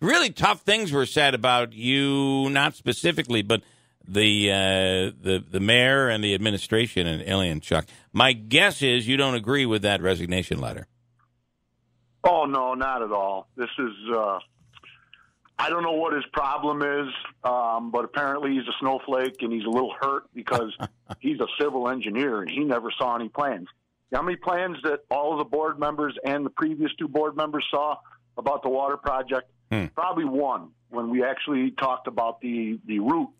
really tough things were said about you, not specifically, but the mayor and the administration in Ilion, Chuck. My guess is you don't agree with that resignation letter. Oh, no, not at all. This is, I don't know what his problem is, but apparently he's a snowflake and he's a little hurt because he's a civil engineer and he never saw any plans. How many plans that all of the board members and the previous two board members saw about the water project? Probably one, when we actually talked about the route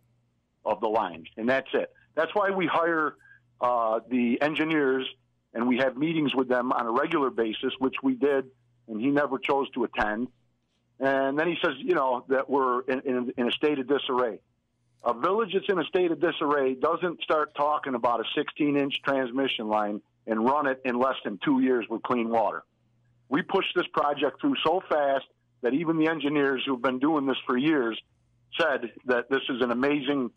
of the line, and that's it. That's why we hire the engineers, and we have meetings with them on a regular basis, which we did, and he never chose to attend. And then he says, that we're in a state of disarray. A village that's in a state of disarray doesn't start talking about a 16-inch transmission line and run it in less than 2 years with clean water. We pushed this project through so fast that even the engineers who've been doing this for years said that this is an amazing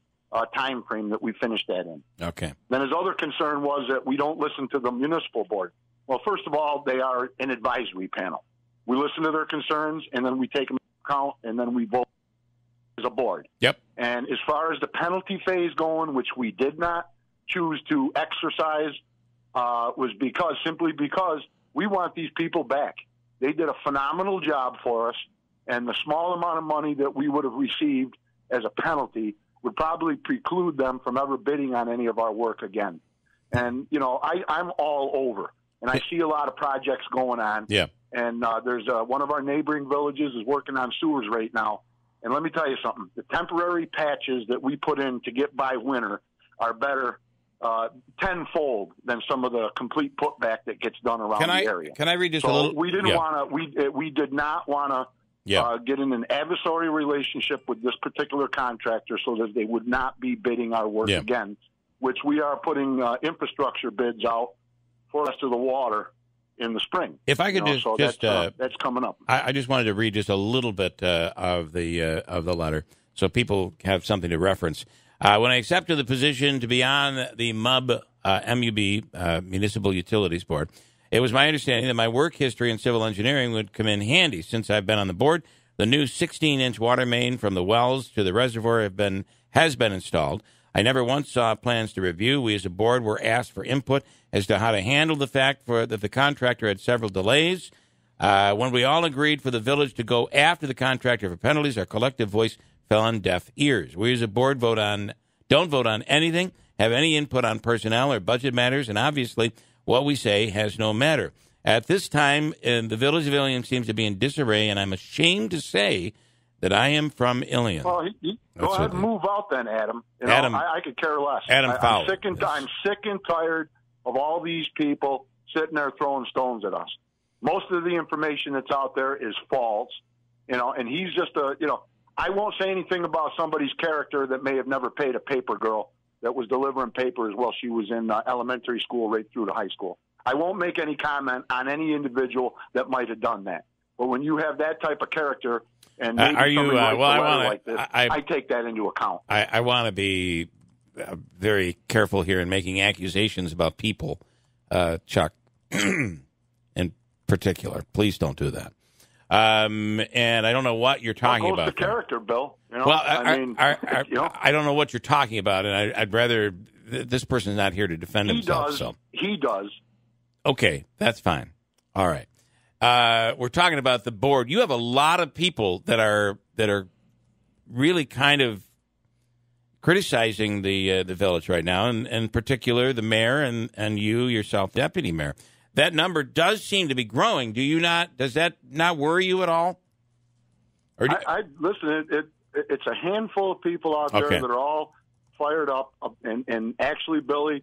time frame that we finished that in. Okay. Then his other concern was that we don't listen to the municipal board. Well, first of all, they are an advisory panel. We listen to their concerns, and then we take them into account, and then we vote as a board. Yep. And as far as the penalty phase going, which we did not choose to exercise, was simply because we want these people back. They did a phenomenal job for us, and the small amount of money that we would have received as a penalty would probably preclude them from ever bidding on any of our work again. And, I'm all over, and I see a lot of projects going on. Yeah. And there's one of our neighboring villages is working on sewers right now. And let me tell you something. The temporary patches that we put in to get by winter are better tenfold than some of the complete putback that gets done around the area. Can I read just a little? We didn't want to. We did not want to get in an adversary relationship with this particular contractor, so that they would not be bidding our work again. Which we are putting infrastructure bids out for us to the water in the spring. If I could that's coming up. I just wanted to read just a little bit of the letter so people have something to reference. When I accepted the position to be on the MUB, Municipal Utilities Board, it was my understanding that my work history in civil engineering would come in handy. Since I've been on the board, the new 16-inch water main from the wells to the reservoir has been installed. I never once saw plans to review. We as a board were asked for input as to how to handle the fact that the contractor had several delays. When we all agreed for the village to go after the contractor for penalties, our collective voice fell on deaf ears. We as a board don't vote on anything, have any input on personnel or budget matters, and obviously what we say has no matter. At this time, the village of Ilion seems to be in disarray, and I'm ashamed to say that I am from Ilion. Well, go ahead and move out then, Adam. Adam, I could care less. Adam Fowler. I'm sick and tired of all these people sitting there throwing stones at us. Most of the information that's out there is false, and he's just I won't say anything about somebody's character that may have never paid a paper girl that was delivering papers while she was in elementary school right through to high school. I won't make any comment on any individual that might have done that. But when you have that type of character, and maybe like this, I take that into account. I want to be very careful here in making accusations about people, Chuck, in particular. Please don't do that. And I don't know what you're talking about. The character, Bill. Well, I don't know what you're talking about, and I'd rather this person's not here to defend himself. So he does. Okay, that's fine. All right. We're talking about the board. You have a lot of people that are really kind of criticizing the village right now, and in particular the mayor and you yourself, deputy mayor. That number does seem to be growing. Does that not worry you at all? Or listen. It's a handful of people out there that are all fired up, and actually, Billy,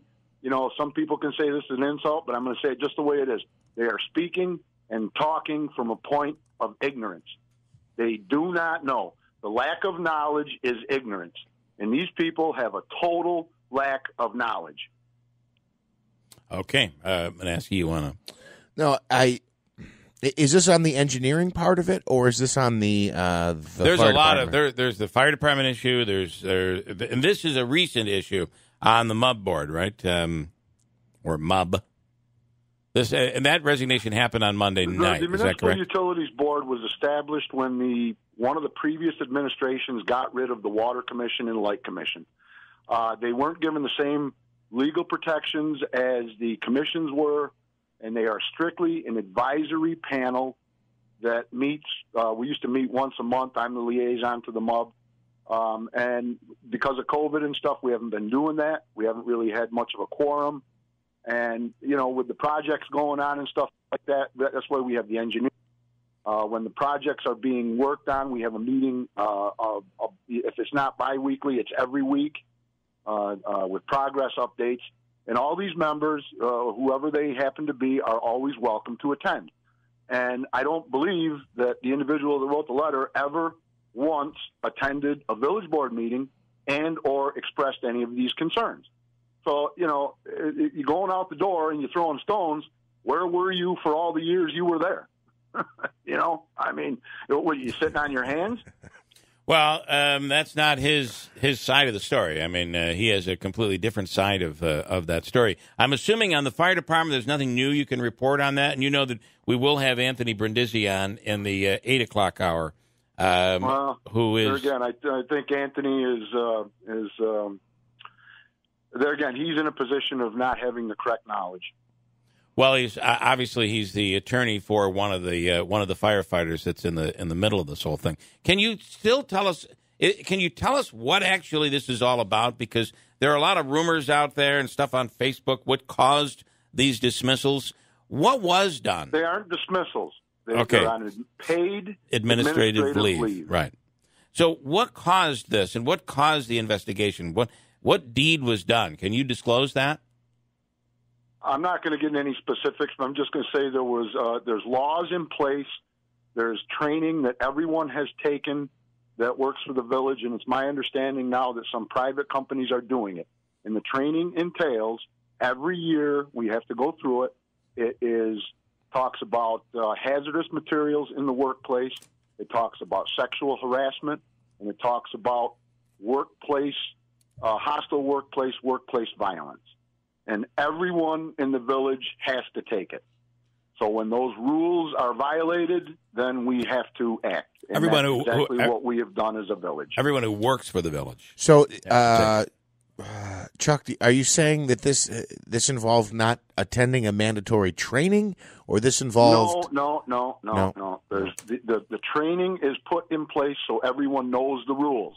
some people can say this is an insult, but I'm going to say it just the way it is. They are speaking and talking from a point of ignorance. They do not know. The lack of knowledge is ignorance, and these people have a total lack of knowledge. Okay, I'm going to ask you want to. No, is this on the engineering part of it, or is this on the there's fire a lot department? There's the fire department issue. And this is a recent issue on the MUB board, right? Or MUB. This and that resignation happened on Monday night. The Is that correct? Municipal Utilities Board was established when one of the previous administrations got rid of the Water Commission and Light Commission. They weren't given the same legal protections as the commissions were, and they are strictly an advisory panel that meets. We used to meet once a month. I'm the liaison to the MUB. And because of COVID and stuff, we haven't been doing that. We haven't really had much of a quorum. And, with the projects going on and stuff like that, that's why we have the engineer. When the projects are being worked on, we have a meeting. If it's not biweekly, it's every week with progress updates. And all these members, whoever they happen to be, are always welcome to attend. And I don't believe that the individual that wrote the letter ever once attended a village board meeting and or expressed any of these concerns. So, you're going out the door and you're throwing stones. Where were you for all the years you were there? Were you sitting on your hands? Well, that's not his side of the story. I mean, he has a completely different side of that story. I'm assuming on the fire department, there's nothing new you can report on that, and you know that we will have Anthony Brindisi on in the 8 o'clock hour. Who is there again? I think Anthony is there again. He's in a position of not having the correct knowledge. Well, he's the attorney for one of the firefighters that's in the middle of this whole thing. Can you still tell us? Can you tell us what actually this is all about? Because there are a lot of rumors out there and stuff on Facebook. What caused these dismissals? What was done? They aren't dismissals. They're on paid administrative leave. Right. So what caused this, and what caused the investigation? What deed was done? Can you disclose that? I'm not going to get into any specifics, but I'm just going to say there's laws in place. There's training that everyone has taken that works for the village, and it's my understanding now that some private companies are doing it. And the training entails every year we have to go through it. It talks about hazardous materials in the workplace. It talks about sexual harassment, and it talks about hostile workplace violence. And everyone in the village has to take it. So when those rules are violated, then we have to act. And that's exactly what we have done as a village. Everyone who works for the village. So, Chuck, are you saying that this involved not attending a mandatory training, or this involved? No. The training is put in place so everyone knows the rules.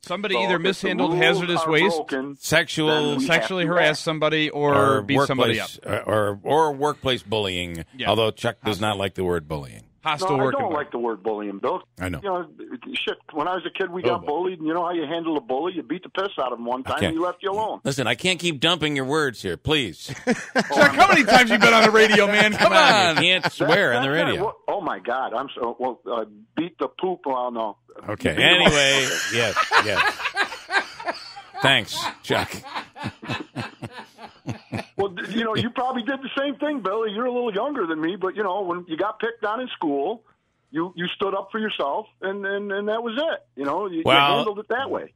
Somebody either mishandled hazardous waste, sexually harassed somebody, or beat somebody up, or workplace bullying. Yeah. Although Chuck does not like the word bullying. Hostile work. I don't like the word bullying, Bill. I know. Shit. When I was a kid, we got bullied, and you know how you handle a bully? You beat the piss out of him one time, and he left you alone. Listen, I can't keep dumping your words here, please. Chuck, how many times you been on the radio, man? Come on. You can't swear on the radio. Oh my God, I'm so beat the poop. Well, no. Okay. Anyway, yes. Thanks, Chuck. Well, you probably did the same thing, Billy. You're a little younger than me, but when you got picked on in school, you stood up for yourself, and that was it. You handled it that way.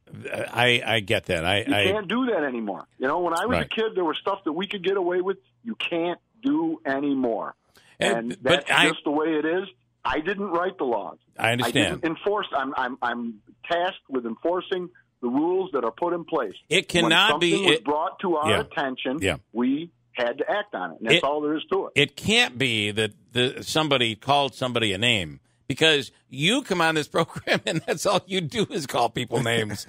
I get that. You can't do that anymore. When I was a kid, there was stuff that we could get away with. You can't do anymore, and that's just the way it is. I didn't write the laws. I understand. I didn't enforce. I'm tasked with enforcing the rules that are put in place. It cannot be. When something was brought to our attention, we had to act on it. And that's all there is to it. It can't be that somebody called somebody a name, because you come on this program and that's all you do is call people names.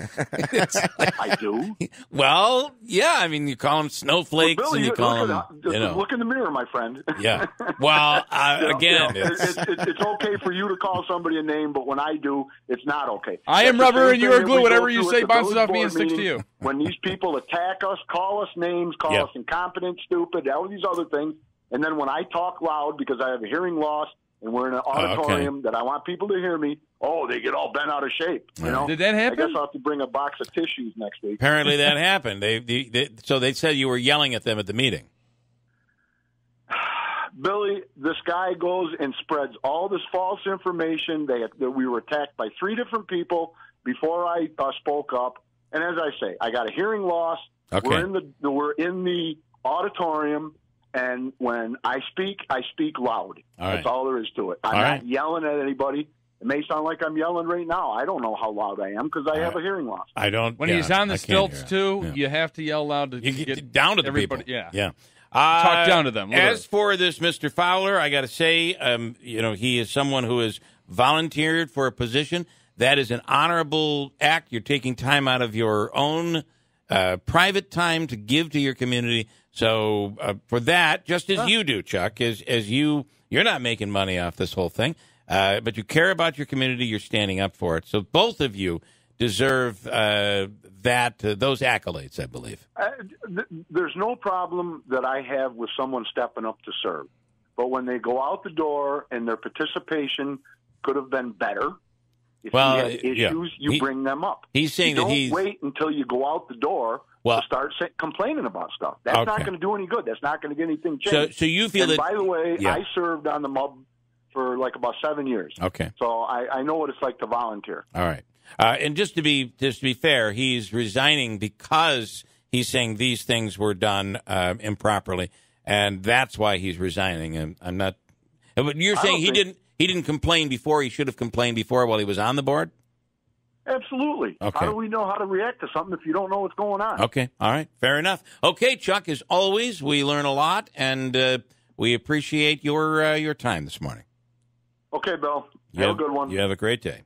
I do. Well, yeah. I mean, you call them snowflakes, Billy, and you call them. Look in the mirror, my friend. Yeah. Well, again, it's okay for you to call somebody a name, but when I do, it's not okay. I am rubber and you are glue. Whatever you say bounces off me and sticks to you. When these people attack us, call us names, call us incompetent, stupid, all these other things, and then when I talk loud because I have a hearing loss, and we're in an auditorium that I want people to hear me, they get all bent out of shape. Did that happen? I guess I'll have to bring a box of tissues next week. Apparently that happened. So they said you were yelling at them at the meeting. Billy, this guy goes and spreads all this false information that we were attacked by 3 different people before I spoke up. And as I say, I got a hearing loss. Okay. We're in the auditorium. And when I speak loud. That's all there is to it. I'm not yelling at anybody. It may sound like I'm yelling right now. I don't know how loud I am because I have a hearing loss. I don't. When he's on the stilts too, you have to yell loud to get down to the everybody. people. Yeah. Talk down to them. As for this Mr. Fowler, I got to say, he is someone who has volunteered for a position. That is an honorable act. You're taking time out of your own private time to give to your community. So for that, just as you do, Chuck, as you're not making money off this whole thing, but you care about your community. You're standing up for it. So both of you deserve those accolades, I believe. There's no problem that I have with someone stepping up to serve. But when they go out the door and their participation could have been better, if you have issues, you bring them up. He's saying you don't wait until you go out the door to start complaining about stuff. That's not going to do any good. That's not going to get anything changed. So you feel by the way, I served on the MUB for like about 7 years. Okay. So I know what it's like to volunteer. All right. And just to be fair, he's resigning because he's saying these things were done improperly, and that's why he's resigning. And I'm not. But you're saying he didn't complain before. He should have complained before while he was on the board. Absolutely. Okay. How do we know how to react to something if you don't know what's going on? Okay. All right. Fair enough. Okay, Chuck. As always, we learn a lot, and we appreciate your time this morning. Okay, Bill. Have a good one. You have a great day.